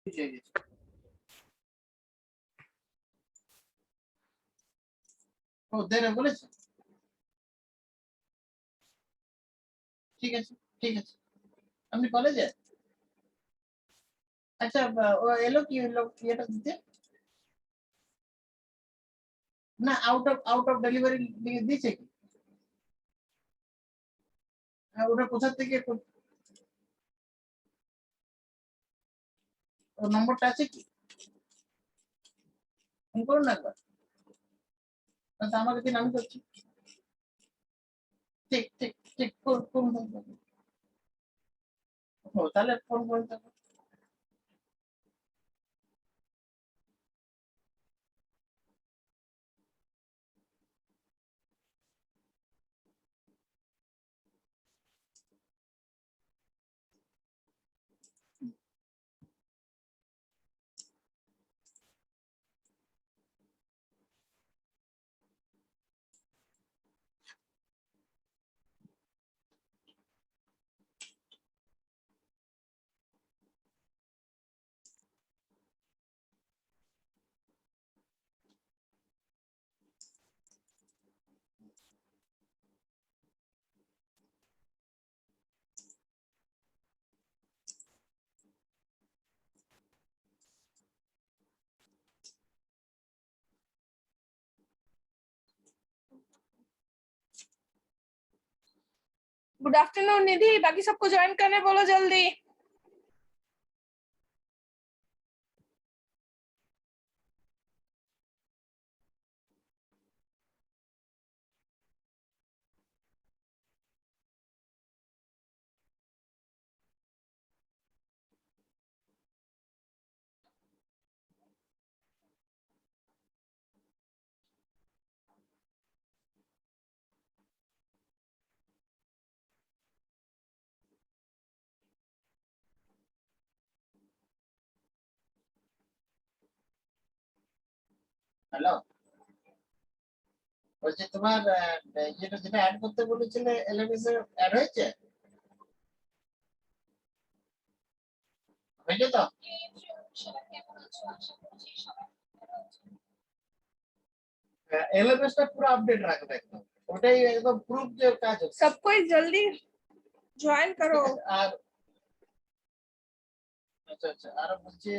ও দেরে বলেছে, ঠিক আছে ঠিক আছে। আপনি কলেজে? আচ্ছা ও এলো কি হলো ইয়েটা দিতে? না আউট অফ ডেলিভারি দিয়েছে কি? ওটা কোথা থেকে ওর নম্বরটা আছে কি? ফোন করুন না একবার। আচ্ছা আমাকে দিন, আমি করছি। ঠিক ঠিক ঠিক করুন। ও তাহলে ফোন করুন তারপর। गुड आफ्टरनून निधि, बाकी सबको ज्वाइन करने बोलो जल्दी। হ্যালো, বলছি তোমার যেটা অ্যাড করতে বলেছিলে এলএমএস এর অ্যাড হয়েছে? হয়েছে তো? এলএমএস টা পুরো আপডেট রাখবে একদম, ওটাই একদম প্রুফ যে কাজ হচ্ছে। सबको जल्दी ज्वाइन करो। আর আচ্ছা আচ্ছা, আর বলছি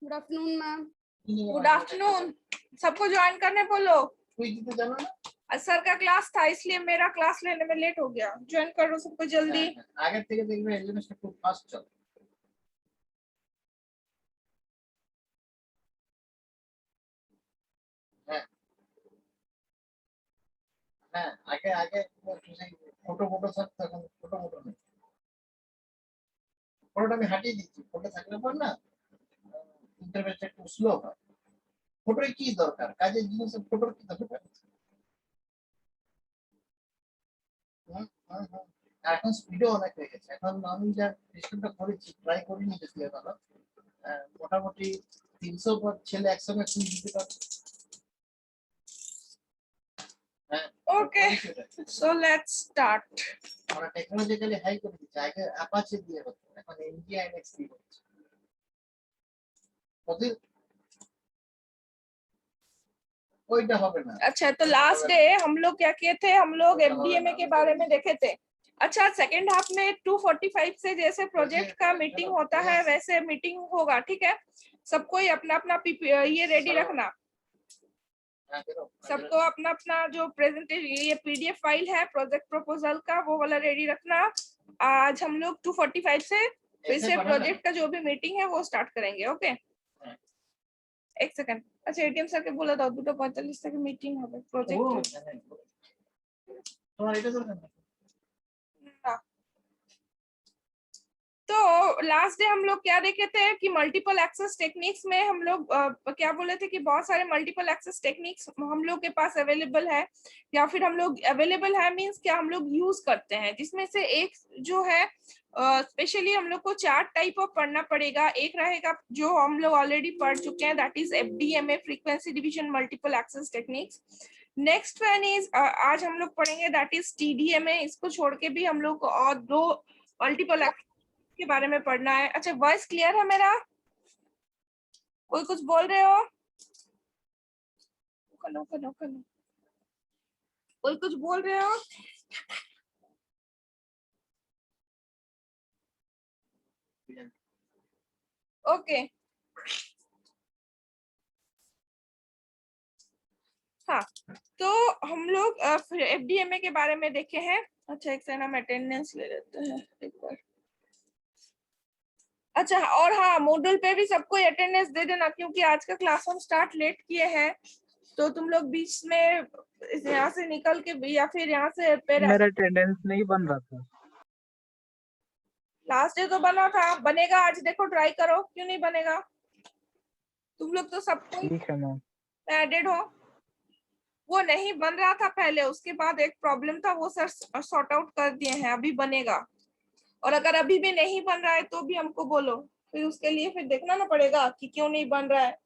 good afternoon ma'am. Good afternoon, सबको ज्वाइन करने बोलो। তুই দিতে জানো না? सर का क्लास था इसलिए मेरा क्लास लेने में लेट हो गया। ज्वाइन करो सबको जल्दी। আগের থেকে দেখবে এলএমএস টা খুব ফাস্ট চলে। হ্যাঁ হ্যাঁ, আগে আগে ফটো ফটো থাকতো, এখন ফটো ফটো নেই। ফটোটা আমি হাটিয়ে দিচ্ছি, ফটো থাকলে পর না ইন্টারনেটটা একটু স্লো হয়। ফটোর কি দরকার, কাজের জিনিস, ফটোর কি দরকার? হুম, হুম, হুম। আর এখন স্পিডও অনেক হয়ে গেছে। এখন আমি যা সিস্টেমটা করেছি, ট্রাই করিনি বেশি ভালো, মোটামুটি 300 ছেলে একসঙ্গে কুইজ দিতে পারছে। হ্যাঁ ओके, सो लेट्स स्टार्ट। আমরা টেকনোলজিক্যালি হাই করে দিচ্ছি। আগে অ্যাপাচে দিয়ে হতো, এখন এনজিআইএনএক্স দিয়ে হচ্ছে। ওদের ওইটা হবে না। अच्छा, तो लास्ट डे हम लोग क्या किए थे, हम लोग एफडीएमए के बारे में देखे थे। अच्छा, सेकेंड हाफ में 2:45 से जैसे प्रोजेक्ट का मीटिंग होता है वैसे मीटिंग होगा, ठीक है। सबको ही अपना अपना ये रेडी रखना। सबको अपना अपना जो प्रेजेंटेशन, ये पीडीएफ फाइल है प्रोजेक्ट प्रपोजल का, वो वाला रेडी रखना। आज हम लोग 2:45 से फिर से प्रोजेक्ट का जो भी मीटिंग है वो स्टार्ट करेंगे। ओके, एक सेकंड। अच्छा, एटीएम सर के बोला था 2:45 तक मीटिंग হবে प्रोजेक्ट তোমার এটা দরকার নেই। ना। तो लास्ट डे हम लोग क्या देखे थे कि मल्टीपल एक्सेस टेक्निक्स में हम लोग क्या बोले थे कि बहुत सारे मल्टीपल एक्सेस टेक्निक्स हम लोग के पास अवेलेबल है, या फिर हम लोग अवेलेबल है मींस क्या हम लोग यूज करते हैं, जिसमें से एक जो है स्पेशली हम लोग को 4 टाइप ऑफ पढ़ना पड़ेगा। एक रहेगा जो हम लोग ऑलरेडी पढ़ चुके हैं, that is FDMA, frequency division multiple access techniques. Next one is आज हम लोग पढ़ेंगे दैट इज TDMA। इसको छोड़ के भी हम लोग को और दो मल्टीपल के बारे में पढ़ना है। अच्छा, वॉइस क्लियर है मेरा? कोई कुछ बोल रहे हो? कनो कनो कनो, कोई कुछ बोल रहे हो? ओके हाँ, तो हम लोग फिर FDMA के बारे में देखे हैं। अच्छा, एक सेकंड हम अटेंडेंस ले लेते हैं एक बार। अच्छा, और हाँ, मॉड्यूल पे भी सबको अटेंडेंस दे देना, क्योंकि आज का क्लास हम स्टार्ट लेट किए हैं, तो तुम लोग बीच में यहाँ से निकल के या फिर यहाँ से मेरा अटेंडेंस नहीं बन रहा था। लास्ट डे तो बना था, बनेगा आज, देखो ट्राई करो, क्यों नहीं बनेगा? तुम लोग तो सबको ठीक है मैम। एडेड हो। वो नहीं बन रहा था पहले, उसके बाद एक प्रॉब्लम था, वो सर सॉर्ट आउट कर दिए हैं, अभी बनेगा। और अगर अभी भी नहीं बन रहा है तो भी हमको बोलो, फिर उसके लिए फिर देखना ना पड़ेगा कि क्यों नहीं बन रहा है,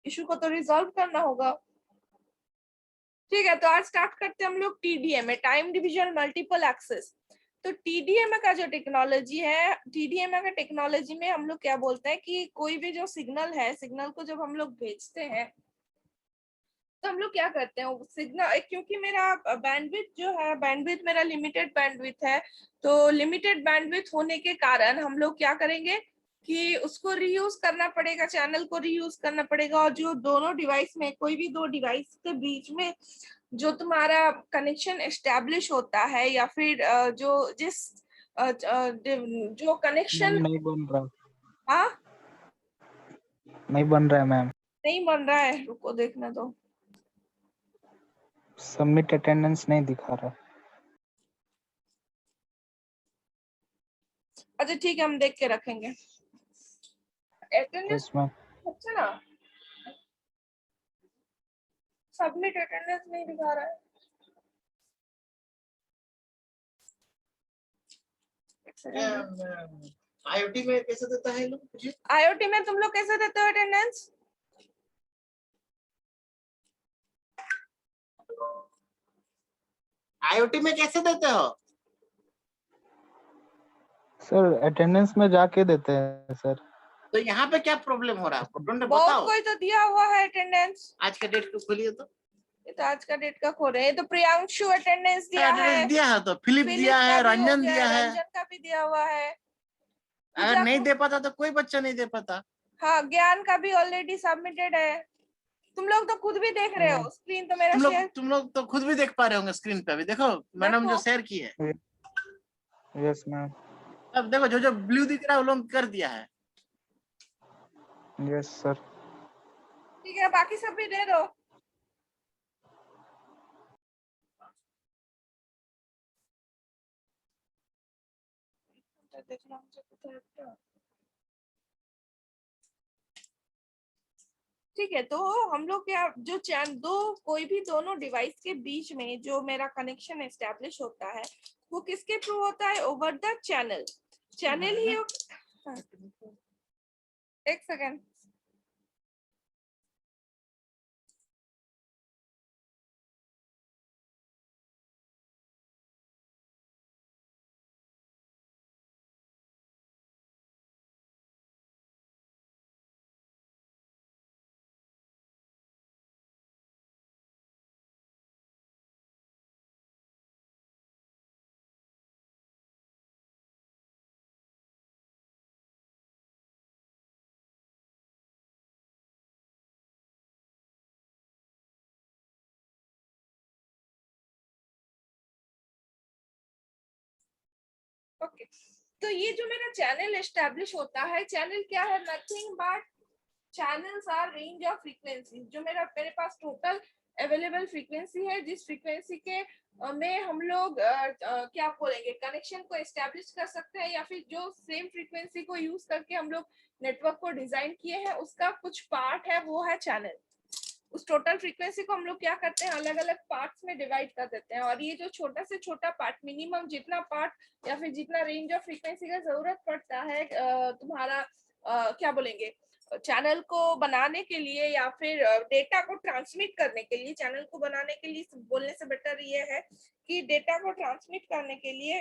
इशू को तो रिजॉल्व करना होगा। ठीक है, तो आज स्टार्ट करते हैं हम लोग TDMA, time division multiple access. तो TDMA का जो टेक्नोलॉजी है, TDMA का टेक्नोलॉजी में हम लोग क्या बोलते हैं कि कोई भी जो सिग्नल है, सिग्नल को जब हम लोग भेजते हैं तो हम लोग क्या करते हैं, सिग्नल, क्योंकि मेरा बैंडविड्थ जो है, बैंडविड्थ मेरा लिमिटेड बैंडविड्थ है, तो लिमिटेड बैंडविड्थ होने के कारण हम लोग क्या करेंगे कि उसको रीयूज करना पड़ेगा, चैनल को रीयूज करना पड़ेगा। और जो दोनों डिवाइस में, कोई भी दो डिवाइस के बीच में जो तुम्हारा कनेक्शन एस्टेब्लिश होता है, या फिर जो जिस जो कनेक्शन नहीं बन रहा। हाँ नहीं बन रहा है मैम। नहीं बन रहा है, रुको देखने दो। सबमिट अटेंडेंस नहीं दिखा रहा। अच्छा ठीक है, हम देख के रखेंगे अटेंडेंस। Yes ma'am. अच्छा ना, सबमिट अटेंडेंस नहीं दिखा रहा है। IoT में कैसे देता है लोग मुझे? IoT में तुम लोग कैसे देते हो अटेंडेंस? IoT में कैसे देते हो? सर अटेंडेंस में जाके देते हैं सर। तो यहाँ पे क्या प्रॉब्लम हो रहा है, प्रॉब्लम बहुत बताओ। कोई तो दिया हुआ है अटेंडेंस। आज का डेट को खोलिए तो। ये तो आज का डेट का खो रहे हैं। ये तो प्रियांशु अटेंडेंस दिया है, एड्रेस दिया है, तो फिलिप दिया का है, भी हो रंजन गया दिया है। रंजन का भी दिया हुआ है। अगर पूजा नहीं को, दे पाता तो कोई बच्चा नहीं दे पाता। हाँ, ज्ञान का भी ऑलरेडी सबमिटेड है। तुम लोग तो खुद भी देख रहे हो, स्क्रीन तो मेरा शेयर। तुम लोग तो खुद भी देख पा रहे होंगे स्क्रीन पे, अभी देखो मैडम जो शेयर की है। Yes ma'am. अब देखो, जो जो ब्लू दिख रहा है वो लोग कर दिया है। Yes sir. ठीक है, बाकी सब भी दे दो। देखना मुझे कुछ है। ठीक है, तो हम लोग क्या, जो दो, कोई भी दोनों डिवाइस के बीच में जो मेरा कनेक्शन एस्टेब्लिश होता है, वो किसके थ्रू होता है? Over the channel. चैनल ही हाँ, एक सेकेंड। ओके, तो ये जो मेरा चैनल एस्टेब्लिश होता है, चैनल क्या है? Nothing but channels are range of frequency. जो मेरे पास टोटल अवेलेबल फ्रीक्वेंसी है, जिस फ्रीक्वेंसी के में हम लोग क्या बोलेंगे, कनेक्शन को एस्टेब्लिश कर सकते हैं, या फिर जो सेम फ्रीक्वेंसी को यूज करके हम लोग नेटवर्क को डिजाइन किए हैं, उसका कुछ पार्ट है, वो है चैनल। उस टोटल फ्रीक्वेंसी को हम लोग क्या करते हैं, अलग अलग पार्ट्स में डिवाइड कर देते हैं। और ये जो छोटा से छोटा पार्ट, मिनिमम जितना पार्ट या फिर जितना रेंज ऑफ फ्रीक्वेंसी का जरूरत पड़ता है, तुम्हारा क्या बोलेंगे, चैनल को बनाने के लिए या फिर डेटा को ट्रांसमिट करने के लिए, चैनल को बनाने के लिए बोलने से बेटर ये है कि डेटा को ट्रांसमिट करने के लिए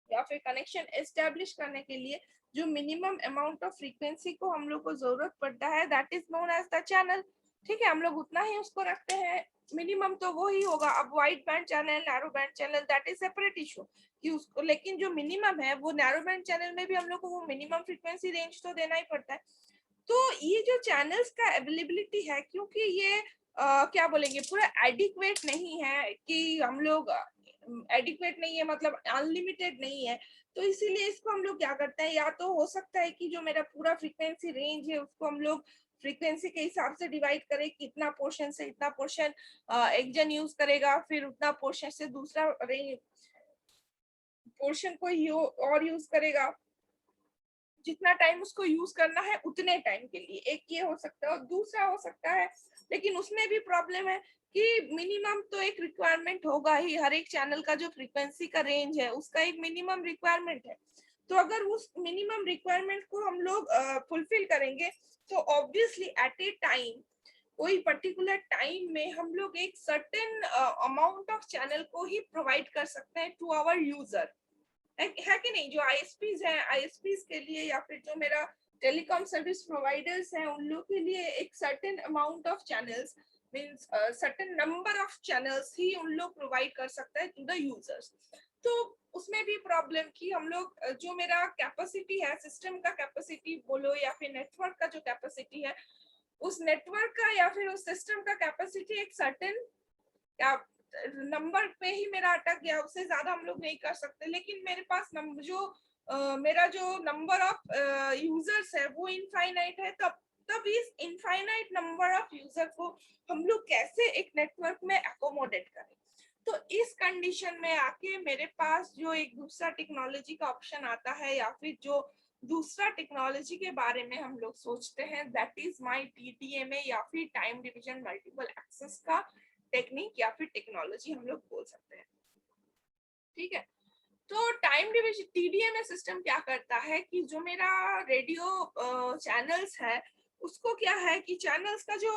या फिर कनेक्शन एस्टेब्लिश करने के लिए जो मिनिमम अमाउंट ऑफ फ्रीक्वेंसी को हम लोग को जरूरत पड़ता है, that is known as the channel. ठीक है, हम लोग उतना ही उसको रखते हैं, मिनिमम तो वो ही होगा। अब wide band channel, narrow band channel, that is separate issue कि उसको, लेकिन जो मिनिमम है वो नैरो बैंड चैनल में भी हम लोग को वो मिनिमम फ्रीक्वेंसी रेंज तो देना ही पड़ता है। तो ये जो चैनल्स का अवेलेबिलिटी है, क्योंकि ये क्या बोलेंगे पूरा एडिक्वेट नहीं है कि हम लोग एडिक्वेट नहीं है मतलब अनलिमिटेड नहीं है, तो इसीलिए इसको हम लोग क्या करते हैं, या तो हो सकता है कि जो मेरा पूरा फ्रीक्वेंसी रेंज है उसको हम लोग फ्रीक्वेंसी के हिसाब से डिवाइड करें कि इतना पोर्शन से इतना पोर्शन एक जन यूज करेगा, फिर उतना पोर्शन से दूसरा रेंज पोर्शन कोई और यूज करेगा, जितना टाइम उसको यूज करना है उतने टाइम के लिए। एक ये हो सकता है, और दूसरा हो सकता है, लेकिन उसमें भी प्रॉब्लम है कि मिनिमम तो एक रिक्वायरमेंट होगा ही, हर एक चैनल का जो फ्रीक्वेंसी का रेंज है उसका एक मिनिमम रिक्वायरमेंट है। तो अगर उस मिनिमम रिक्वायरमेंट को हम लोग फुलफिल करेंगे तो ऑब्वियसली एट ए टाइम, कोई पर्टिकुलर टाइम में हम लोग एक सर्टेन अमाउंट ऑफ चैनल को ही प्रोवाइड कर सकते हैं टू आवर यूजर, है कि नहीं। जो आईएसपीज हैं, आईएसपीज के लिए या फिर जो मेरा टेलीकॉम सर्विस प्रोवाइडर्स हैं, उन लोग के लिए एक certain amount of channels means certain number of channels ही उन लोग प्रोवाइड कर सकते हैं टू द यूजर्स। तो उसमें भी प्रॉब्लम कि हम लोग जो मेरा कैपेसिटी है, सिस्टम का कैपेसिटी बोलो या फिर नेटवर्क का जो कैपेसिटी है, उस नेटवर्क का या फिर उस सिस्टम का कैपेसिटी एक सर्टेन नंबर पे ही मेरा अटक गया, उससे ज्यादा हम लोग नहीं कर सकते। लेकिन मेरे पास मेरा जो नंबर ऑफ यूजर्स है वो इनफाइनाइट है, तब इस इनफाइनाइट नंबर ऑफ यूजर को हम लोग कैसे एक नेटवर्क में अकोमोडेट करें। तो इस कंडीशन में आके मेरे पास जो एक दूसरा टेक्नोलॉजी का ऑप्शन आता है या फिर जो दूसरा टेक्नोलॉजी के बारे में हम लोग सोचते हैं, दैट इज माय टीडीएमए या फिर टाइम डिवीजन मल्टीपल एक्सेस का टेक्निक या फिर टेक्नोलॉजी हम लोग बोल सकते हैं। ठीक है, तो टाइम डिवीजन टीडीएमए सिस्टम क्या करता है कि जो मेरा रेडियो चैनल्स है उसको क्या है कि चैनल्स का जो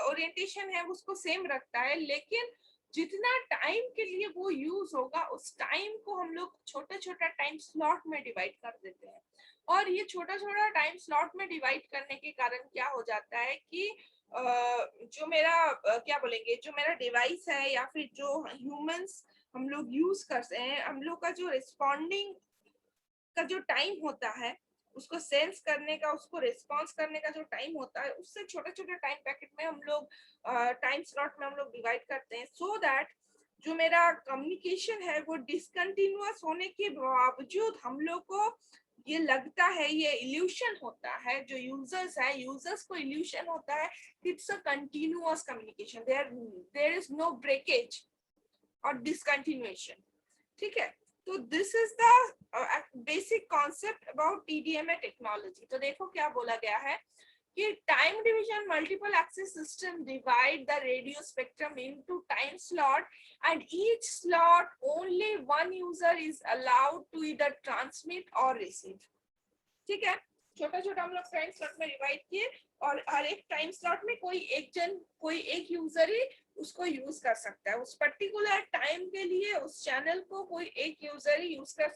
ओरिएंटेशन है उसको सेम रखता है, लेकिन जितना टाइम के लिए वो यूज होगा उस टाइम को हम लोग छोटा छोटा टाइम स्लॉट में डिवाइड कर देते हैं। और ये छोटा छोटा टाइम स्लॉट में डिवाइड करने के कारण क्या हो जाता है कि जो मेरा क्या बोलेंगे जो मेरा डिवाइस है या फिर जो ह्यूमंस हम लोग यूज करते हैं, हम लोग का जो रिस्पॉन्डिंग का जो टाइम होता है, उसको सेंस करने का, उसको रिस्पॉन्स करने का जो टाइम होता है, उससे छोटे छोटे टाइम पैकेट में हम लोग टाइम स्लॉट में हम लोग डिवाइड करते हैं, सो दैट जो मेरा कम्युनिकेशन है वो डिसकंटिन्यूअस होने के बावजूद हम लोग को ये लगता है, ये इल्यूशन होता है, जो यूजर्स है यूजर्स को इल्यूशन होता है it's a continuous communication, there is no breakage और डिसकंटिन्यूएशन। ठीक है, तो this is the basic concept about TDMA technology. तो देखो क्या बोला गया है कि time division multiple access system divide the radio spectrum into time slot and each slot only one user is allowed to either transmit or receive। ठीक है, छोटा छोटा हम लोग टाइम स्लॉट में डिवाइड किए और हर एक टाइम स्लॉट में कोई एक यूजर ही उसको यूज कर सकता है, उस पर्टिकुलर टाइम के लिए उस चैनल को कोई एक यूजर ही यूज कर सकता है।